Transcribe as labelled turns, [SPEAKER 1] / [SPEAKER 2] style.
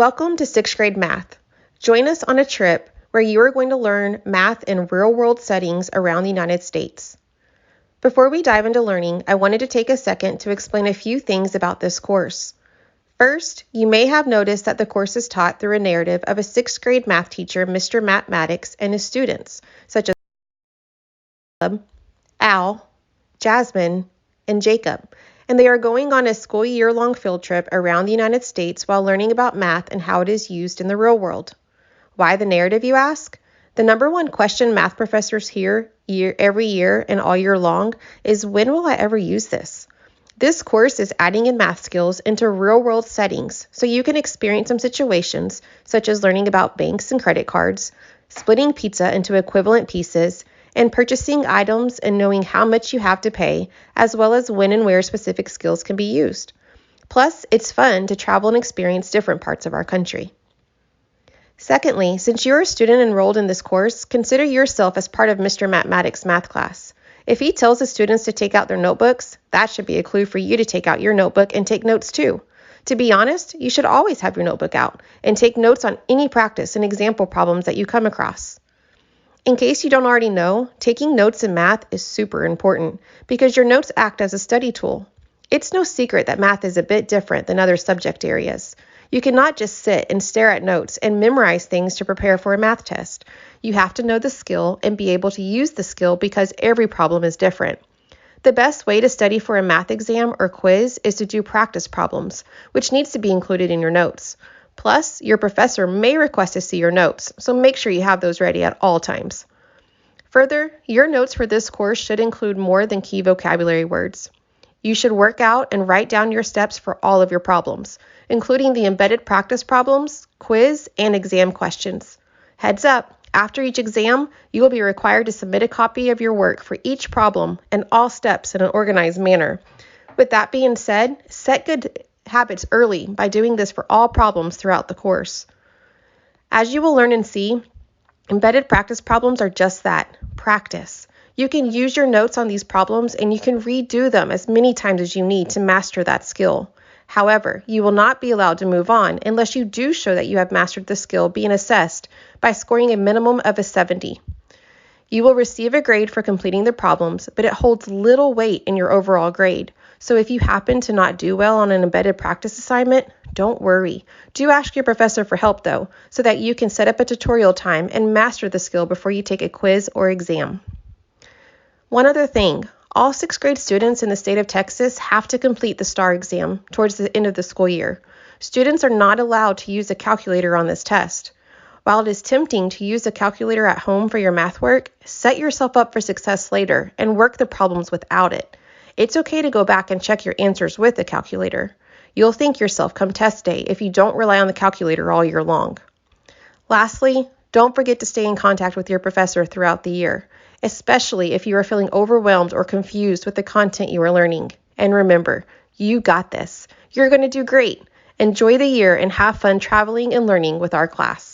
[SPEAKER 1] Welcome to 6th grade math. Join us on a trip where you are going to learn math in real-world settings around the United States. Before we dive into learning, I wanted to take a second to explain a few things about this course. First, you may have noticed that the course is taught through a narrative of a 6th grade math teacher, Mr. Matt Maddox, and his students, such as Al, Jasmine, and Jacob, and they are going on a school year-long field trip around the United States while learning about math and how it is used in the real world. Why the narrative, you ask? The number one question math professors hear every year and all year long is, when will I ever use this? This course is adding in math skills into real-world settings so you can experience some situations such as learning about banks and credit cards, splitting pizza into equivalent pieces, and purchasing items and knowing how much you have to pay, as well as when and where specific skills can be used. Plus, it's fun to travel and experience different parts of our country. Secondly, since you're a student enrolled in this course, consider yourself as part of Mr. Matt Maddox's math class. If he tells the students to take out their notebooks, that should be a clue for you to take out your notebook and take notes too. To be honest, you should always have your notebook out and take notes on any practice and example problems that you come across. In case you don't already know, taking notes in math is super important because your notes act as a study tool. It's no secret that math is a bit different than other subject areas. You cannot just sit and stare at notes and memorize things to prepare for a math test. You have to know the skill and be able to use the skill because every problem is different. The best way to study for a math exam or quiz is to do practice problems, which needs to be included in your notes. Plus, your professor may request to see your notes, so make sure you have those ready at all times. Further, your notes for this course should include more than key vocabulary words. You should work out and write down your steps for all of your problems, including the embedded practice problems, quiz, and exam questions. Heads up, after each exam, you will be required to submit a copy of your work for each problem and all steps in an organized manner. With that being said, set good habits early by doing this for all problems throughout the course. As you will learn and see, embedded practice problems are just that, practice. You can use your notes on these problems and you can redo them as many times as you need to master that skill. However, you will not be allowed to move on unless you do show that you have mastered the skill being assessed by scoring a minimum of a 70. You will receive a grade for completing the problems, but it holds little weight in your overall grade. So if you happen to not do well on an embedded practice assignment, don't worry. Do ask your professor for help though, so that you can set up a tutorial time and master the skill before you take a quiz or exam. One other thing, all 6th grade students in the state of Texas have to complete the STAR exam towards the end of the school year. Students are not allowed to use a calculator on this test. While it is tempting to use a calculator at home for your math work, set yourself up for success later and work the problems without it. It's okay to go back and check your answers with a calculator. You'll thank yourself come test day if you don't rely on the calculator all year long. Lastly, don't forget to stay in contact with your professor throughout the year, especially if you are feeling overwhelmed or confused with the content you are learning. And remember, you got this. You're going to do great. Enjoy the year and have fun traveling and learning with our class.